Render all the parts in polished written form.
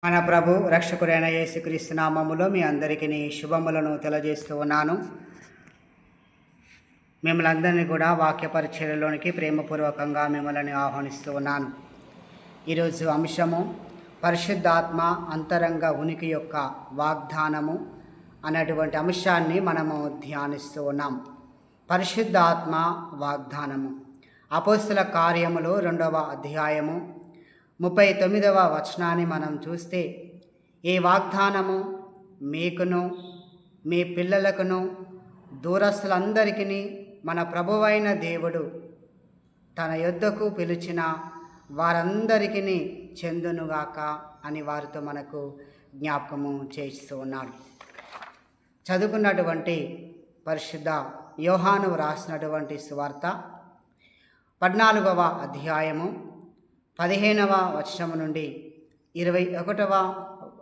మన ప్రభు రక్షకుడైన యేసుక్రీస్తు నామములో మీ అందరికీ శుభములను తెలియజేస్తూ ఉన్నాను. మిమ్మల్ని అందరినీ కూడా వాక్య పరిచర్యలోనికి ప్రేమపూర్వకంగా మిమ్మల్ని ఆహ్వానిస్తూ ఉన్నాను. ఈరోజు అంశము పరిశుద్ధాత్మ అంతరంగ ఉనికి యొక్క వాగ్దానము అనేటువంటి అంశాన్ని మనము ధ్యానిస్తూ ఉన్నాం. పరిశుద్ధాత్మ వాగ్దానము అపోస్తల కార్యములు 2వ అధ్యాయము 39వ వచనాన్ని మనం చూస్తే, ఈ వాగ్దానము మీకును మీ పిల్లలకును దూరస్తులందరికీ మన ప్రభువైన దేవుడు తన యొద్దకు పిలిచిన వారందరికీ చెందునుగాక అని వారితో మనకు జ్ఞాపకము చేస్తూ ఉన్నాడు. చదువుకున్నటువంటి పరిశుద్ధ యోహాను రాసినటువంటి సువార్త 14వ అధ్యాయము 15వ వచనము నుండి 21వ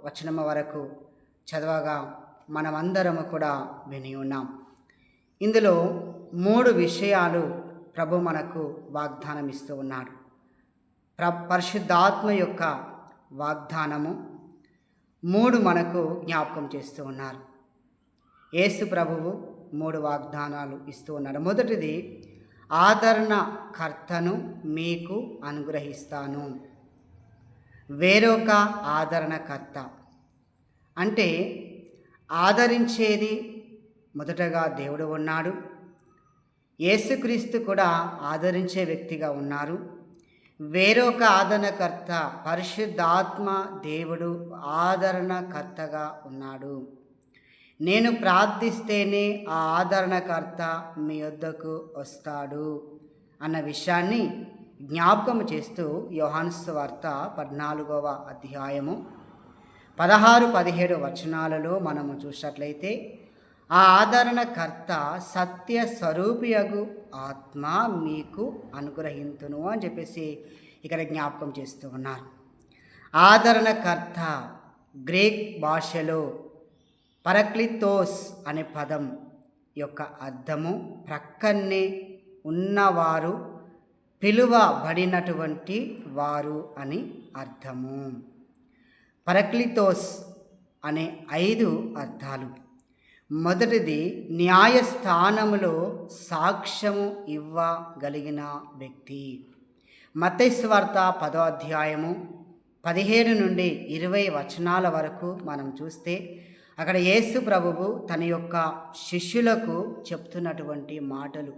వచనము వరకు చదవగా మనమందరము కూడా విని ఉన్నాం. ఇందులో 3 విషయాలు ప్రభు మనకు వాగ్దానం ఇస్తూ ఉన్నాడు. పరిశుద్ధాత్మ యొక్క వాగ్దానము 3 మనకు జ్ఞాపకం చేస్తూ ఉన్నారు. యేసు ప్రభువు 3 వాగ్దానాలు ఇస్తూ ఉన్నాడు. మొదటిది, ఆదరణకర్తను మీకు అనుగ్రహిస్తాను. వేరొక ఆదరణకర్త అంటే ఆదరించేది మొదటగా దేవుడు ఉన్నాడు. యేసుక్రీస్తు కూడా ఆదరించే వ్యక్తిగా ఉన్నారు. వేరొక ఆదరణకర్త పరిశుద్ధాత్మ దేవుడు ఆదరణకర్తగా ఉన్నాడు. నేను ప్రార్థిస్తేనే ఆ ఆదరణకర్త మీ వద్దకు వస్తాడు అన్న విషయాన్ని జ్ఞాపకం చేస్తూ యోహాను సువార్త 14వ అధ్యాయము 16-17 వచనాలలో మనము చూసినట్లయితే, ఆ ఆదరణకర్త సత్య స్వరూపియగు ఆత్మ మీకు అనుగ్రహింతును అని చెప్పేసి ఇక్కడ జ్ఞాపకం చేస్తూ ఉన్నారు. ఆదరణకర్త గ్రీక్ భాషలో పరక్లితోస్ అనే పదం యొక్క అర్థము ప్రక్కనే ఉన్నవారు, పిలువబడినటువంటి వారు అని అర్థము. పరక్లితోస్ అనే 5 అర్థాలు. మొదటిది, న్యాయస్థానములో సాక్ష్యము ఇవ్వగలిగిన వ్యక్తి. మత్తయి సువార్త 10వ అధ్యాయము 17 నుండి 20 వచనాల వరకు మనం చూస్తే, అక్కడ యేసు ప్రభువు తన యొక్క శిష్యులకు చెప్తున్నటువంటి మాటలు,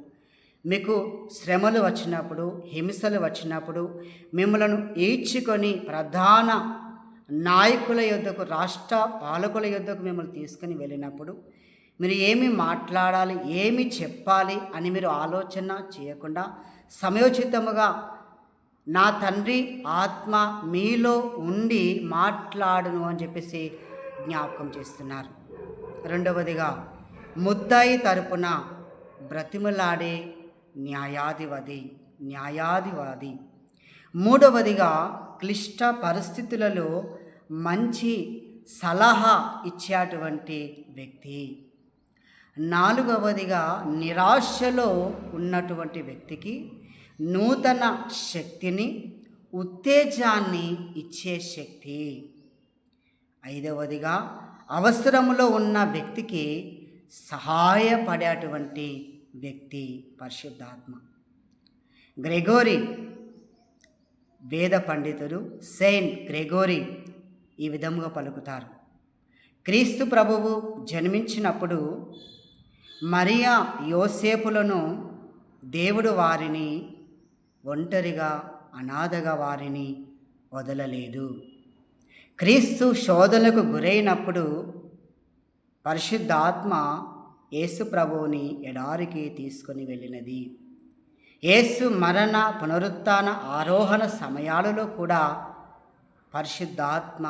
మీకు శ్రమలు వచ్చినప్పుడు, హింసలు వచ్చినప్పుడు, మిమ్మలను ఈడ్చుకొని ప్రధాన నాయకుల యొద్దకు, రాష్ట్ర పాలకుల యొద్దకు మిమ్మల్ని తీసుకుని వెళ్ళినప్పుడు మీరు ఏమి మాట్లాడాలి, ఏమి చెప్పాలి అని మీరు ఆలోచన చేయకుండా సమయోచితముగా నా తండ్రి ఆత్మ మీలో ఉండి మాట్లాడును అని చెప్పేసి జ్ఞాపకం చేస్తున్నారు. రెండవదిగా, ముద్దాయి తరపున బ్రతిమలాడే న్యాయాధిపతి. మూడవదిగా, క్లిష్ట పరిస్థితులలో మంచి సలహా ఇచ్చేటువంటి వ్యక్తి. నాలుగవదిగా, నిరాశలో ఉన్నటువంటి వ్యక్తికి నూతన శక్తిని, ఉత్తేజాన్ని ఇచ్చే శక్తి. ఐదవదిగా, అవసరములో ఉన్న వ్యక్తికి సహాయపడేటువంటి వ్యక్తి పరిశుద్ధాత్మ. గ్రెగోరీ వేద పండితులు, సెయింట్ గ్రెగోరీ ఈ విధముగా పలుకుతారు. క్రీస్తు ప్రభువు జన్మించినప్పుడు మరియా యోసేపులను దేవుడు వారిని ఒంటరిగా, అనాథగా వారిని వదలలేదు. క్రీస్తు శోధనకు గురైనప్పుడు పరిశుద్ధాత్మ యేసు ప్రభువుని ఎడారికి తీసుకొని వెళ్ళినది. యేసు మరణ, పునరుత్థాన, ఆరోహణ సమయాలలో కూడా పరిశుద్ధాత్మ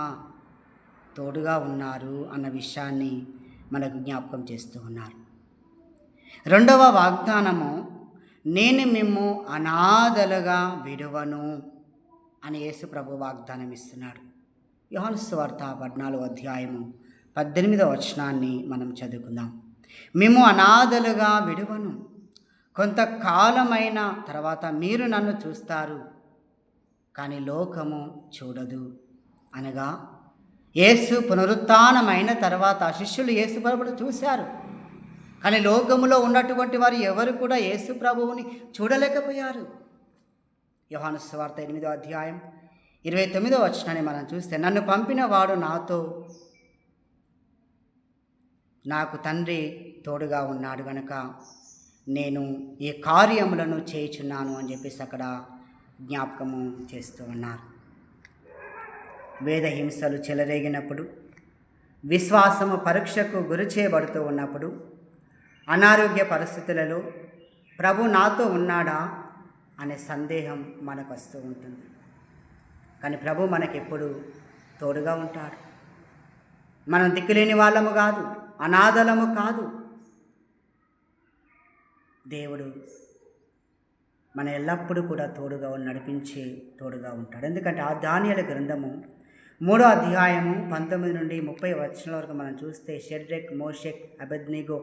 తోడుగా ఉన్నారు అన్న విషయాన్ని మనకు జ్ఞాపకం చేస్తూ ఉన్నారు. రెండవ వాగ్దానము, నేను మిమ్ము అనాథలుగా విడువను అని యేసు ప్రభు వాగ్దానం ఇస్తున్నాడు. యోహాను సువార్త 14వ అధ్యాయము 18వ వచనాన్ని మనం చదువుకుందాం. మేము అనాథలుగా విడువను, కొంతకాలమైన తర్వాత మీరు నన్ను చూస్తారు, కానీ లోకము చూడదు అనగా యేసు పునరుత్థానమైన తర్వాత శిష్యులు యేసు ప్రభువును చూశారు. కానీ లోకములో ఉన్నటువంటి వారు ఎవరు కూడా యేసు ప్రభువుని చూడలేకపోయారు. యోహాను సువార్త 8వ అధ్యాయం 29వ వచనాన్ని మనం చూస్తే, నన్ను పంపిన వాడు నాకు తండ్రి తోడుగా ఉన్నాడు గనుక నేను ఈ కార్యములను చేయుచున్నాను అని చెప్పేసి అక్కడ జ్ఞాపకము చేస్తూ ఉన్నారు. వేద హింసలు చెలరేగినప్పుడు, విశ్వాసము పరీక్షకు గురి చేయబడుతూ ఉన్నప్పుడు, అనారోగ్య పరిస్థితులలో ప్రభు నాతో ఉన్నాడా అనే సందేహం మనకు వస్తూ ఉంటుంది. కానీ ప్రభు మనకెప్పుడు తోడుగా ఉంటాడు. మనం దిక్కులేని వాళ్ళము కాదు, అనాథలము కాదు. దేవుడు మన ఎల్లప్పుడూ కూడా తోడుగా నడిపించే తోడుగా ఉంటాడు. ఎందుకంటే ఆ దానియేలు గ్రంథము 3వ అధ్యాయము 19 నుండి 30 వచనాల వరకు మనం చూస్తే, షెడ్రెక్, మోషెక్, అబేద్నెగో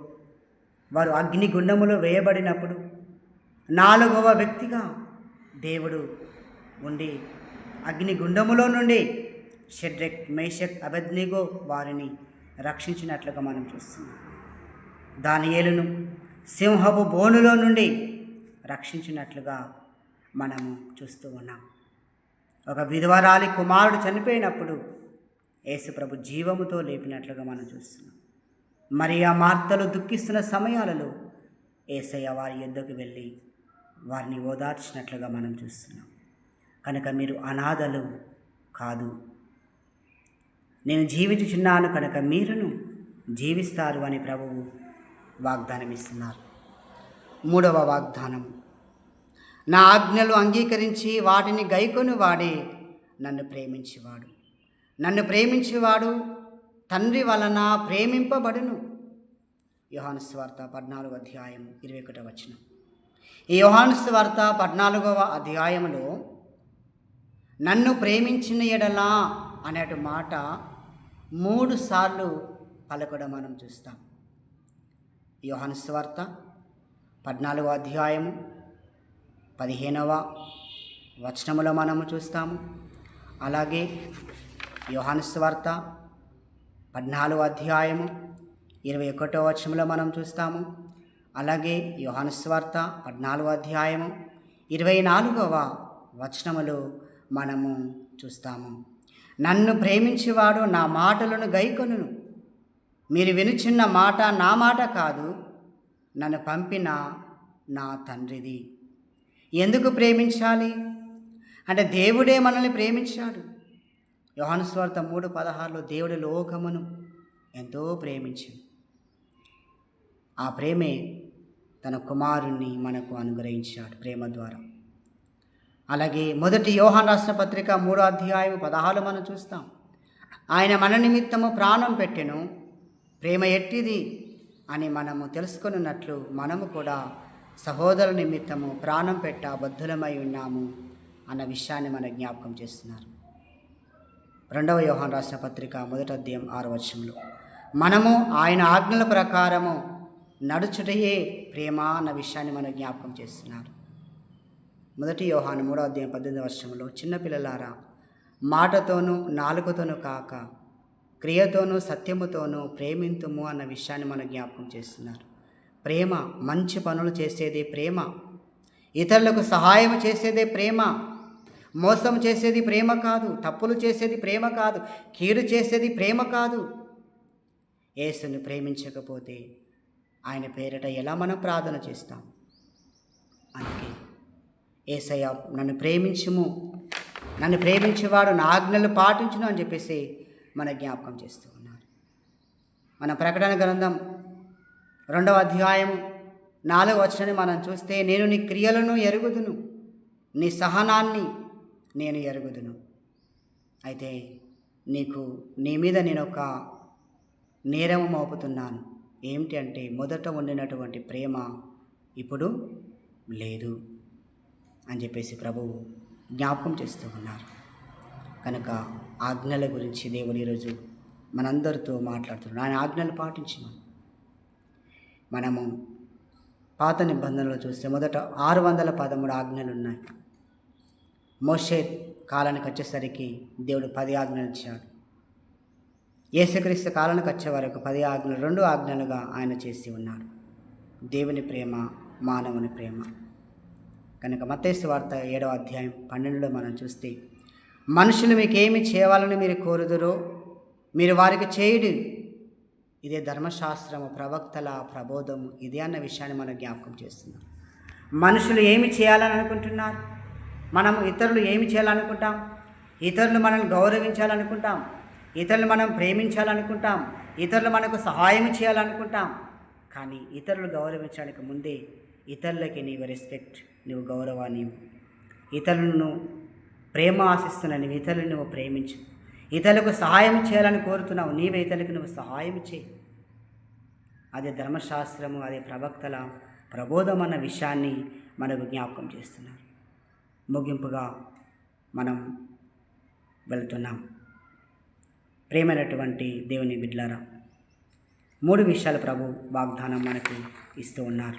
వారు అగ్నిగుండములో వేయబడినప్పుడు 4వ వ్యక్తిగా దేవుడు ఉండి అగ్నిగుండములో నుండి షెడ్రెక్, మేషక్, అబేద్నెగో వారిని రక్షించినట్లుగా మనం చూస్తున్నాం. దానియేలును సింహపు బోనులో నుండి రక్షించినట్లుగా మనము చూస్తూ ఉన్నాం. ఒక విధవరాలి కుమారుడు చనిపోయినప్పుడు యేసుప్రభు జీవముతో లేపినట్లుగా మనం చూస్తున్నాం. మరియా మార్తలు దుఃఖిస్తున్న సమయాలలో యేసయ్య వారి యొద్దకు వెళ్ళి వారిని ఓదార్చినట్లుగా మనం చూస్తున్నాం. కనుక మీరు అనాథలు కాదు, నేను జీవించుచున్నాను కనుక మీరును జీవిస్తారు అని ప్రభువు వాగ్దానం ఇస్తున్నారు. 3వ వాగ్దానం, నా ఆజ్ఞలు అంగీకరించి వాటిని గైకొని వాడే నన్ను ప్రేమించేవాడు. నన్ను ప్రేమించేవాడు తండ్రి వలన ప్రేమింపబడును. యోహాను సువార్త 14వ అధ్యాయం 21వ వచనం. ఈ యోహాను సువార్త 14వ అధ్యాయంలో నన్ను ప్రేమించిన ఎడలా అనే మాట 3 సార్లు పలకడం మనం చూస్తాం. యోహాను సువార్త 14వ అధ్యాయము 15వ వచనములో మనము చూస్తాము. అలాగే యోహాను సువార్త 14వ అధ్యాయము 21వ వచనంలో మనం చూస్తాము. అలాగే యోహాను సువార్త 14వ అధ్యాయము 24వ వచనములో మనము చూస్తాము. నన్ను ప్రేమించేవాడు నా మాటలను గైకొనును. మీరు వినుచున్న మాట నా మాట కాదు, నన్ను పంపిన నా తండ్రిది. ఎందుకు ప్రేమించాలి అంటే దేవుడే మనల్ని ప్రేమించాడు. యోహాను సువార్త 3:16లో దేవుడు లోకమును ఎంతో ప్రేమించింది. ఆ ప్రేమే తన కుమారుణ్ణి మనకు అనుగ్రహించాడు ప్రేమ ద్వారా. అలాగే 1 యోహాను రాసిన పత్రిక 3వ అధ్యాయం 16 మనం చూస్తాం. ఆయన మన నిమిత్తము ప్రాణం పెట్టెను, ప్రేమ ఎట్టిది అని మనము తెలుసుకున్నట్లు మనము కూడా సహోదరు నిమిత్తము ప్రాణం పెట్ట బద్ధులమై ఉన్నాము అన్న విషయాన్ని మన జ్ఞాపకం చేస్తున్నారు. 2వ యోహాను రాసిన పత్రిక 1వ అధ్యాయం 6వ వచనంలో మనము ఆయన ఆజ్ఞల ప్రకారము నడుచుటయే ప్రేమ అన్న విషయాన్ని మన జ్ఞాపకం చేస్తున్నారు. 1 యోహాను 3వ అధ్యాయం 18వ వచనంలో చిన్నపిల్లలారా, మాటతోనూ నాలుకతోనూ కాక క్రియతోనూ సత్యముతోనూ ప్రేమింతుము అన్న విషయాన్ని మన జ్ఞాపకం చేస్తున్నారు. ప్రేమ మంచి పనులు చేసేదే ప్రేమ, ఇతరులకు సహాయం చేసేదే ప్రేమ, మోసం చేసేది ప్రేమ కాదు, తప్పులు చేసేది ప్రేమ కాదు, కీడు చేసేది ప్రేమ కాదు. యేసుని ప్రేమించకపోతే ఆయన పేరిట ఎలా మనం ప్రార్థన చేస్తాం? అందుకే యేసయ్య నన్ను ప్రేమించుము, నన్ను ప్రేమించేవాడు నా ఆజ్ఞలు పాటించును అని చెప్పేసి మన జ్ఞాపకం చేస్తూ ఉన్నారు. మన ప్రకటన గ్రంథం 2వ అధ్యాయం 4వ వచనాన్ని మనం చూస్తే, నేను నీ క్రియలను ఎరుగుదును, నీ సహనాన్ని నేను ఎరుగుదును. అయితే నీ మీద నేను ఒక నేరము మోపుతున్నాను. ఏమిటి అంటే మొదట ఉండినటువంటి ప్రేమ ఇప్పుడు లేదు అని చెప్పేసి ప్రభువు జ్ఞాపకం చేస్తూ ఉన్నారు. కనుక ఆజ్ఞల గురించి దేవుడు ఈరోజు మనందరితో మాట్లాడుతున్నాడు. ఆయన ఆజ్ఞలు పాటించమని. మనము పాత నిబంధనలో చూస్తే మొదట 613 ఆజ్ఞలు ఉన్నాయి. మోషే కాలానికి వచ్చేసరికి దేవుడు 10 ఆజ్ఞలు ఇచ్చాడు. యేసుక్రీస్తు కాలానికి వచ్చే వరకు 10 ఆజ్ఞలు 2 ఆజ్ఞలుగా ఆయన చేసి ఉన్నారు. దేవుని ప్రేమ, మానవుని ప్రేమ. కనుక మత్తయి సువార్త 7వ అధ్యాయం 12లో మనం చూస్తే, మనుషులు మీకేమి చేయాలని మీరు కోరుదురో మీరు వారికి చేయుడి, ఇదే ధర్మశాస్త్రము, ప్రవక్తల ప్రబోధము, ఇదే అన్న విషయాన్ని మనం జ్ఞాపకం చేస్తున్నాం. మనుషులు ఏమి చేయాలని అనుకుంటున్నారు? మనం ఇతరులు ఏమి చేయాలనుకుంటాం? ఇతరులు మనల్ని గౌరవించాలనుకుంటాం, ఇతరులు మనం ప్రేమించాలనుకుంటాం, ఇతరులు మనకు సహాయం చేయాలనుకుంటాం. కానీ ఇతరులు గౌరవించడానికి ముందే ఇతరులకి నీవు రెస్పెక్ట్, నువ్వు గౌరవాన్ని, ఇతరులను ప్రేమ ఆశిస్తున్నావు, నీవు ఇతరులను నువ్వు ప్రేమించు. ఇతరులకు సహాయం చేయాలని కోరుతున్నావు, నీవే ఇతరులకు నువ్వు సహాయం చేయి. అదే ధర్మశాస్త్రము, అదే ప్రవక్తల ప్రబోధం అన్న విషయాన్ని మనకు జ్ఞాపకం చేస్తున్నారు. ముగింపుగా మనం వెళ్తున్నాం. ప్రేమైనటువంటి దేవుని బిడ్డలారా, 3 విషయాలు ప్రభు వాగ్దానం మనకు ఇస్తూ ఉన్నారు.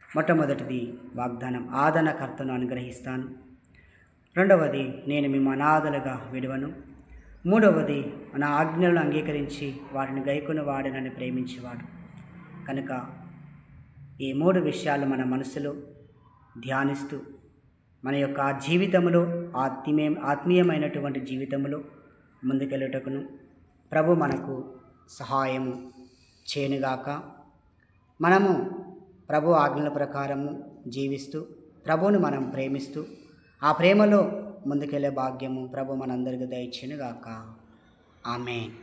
మొట్టమొదటిది వాగ్దానం, ఆదరణకర్తను అనుగ్రహిస్తాను. రెండవది, నేను మేము అనాథలుగా విడువను. మూడవది, నా ఆజ్ఞలను అంగీకరించి వాటిని గైకొని వాడు నన్ను ప్రేమించేవాడు. కనుక ఈ 3 విషయాలు మన మనసులో ధ్యానిస్తూ మన యొక్క జీవితంలో ఆత్మీయమైనటువంటి జీవితంలో ముందుకెళ్ళుటకును ప్రభు మనకు సహాయము చేయనుగాక. మనము ప్రభు ఆజ్ఞల ప్రకారము జీవిస్తూ ప్రభువును మనం ప్రేమిస్తూ ఆ ప్రేమలో ముందుకెళ్ళే భాగ్యము ప్రభు మనందరికీ దయచేయునుగాక. ఆమేన్.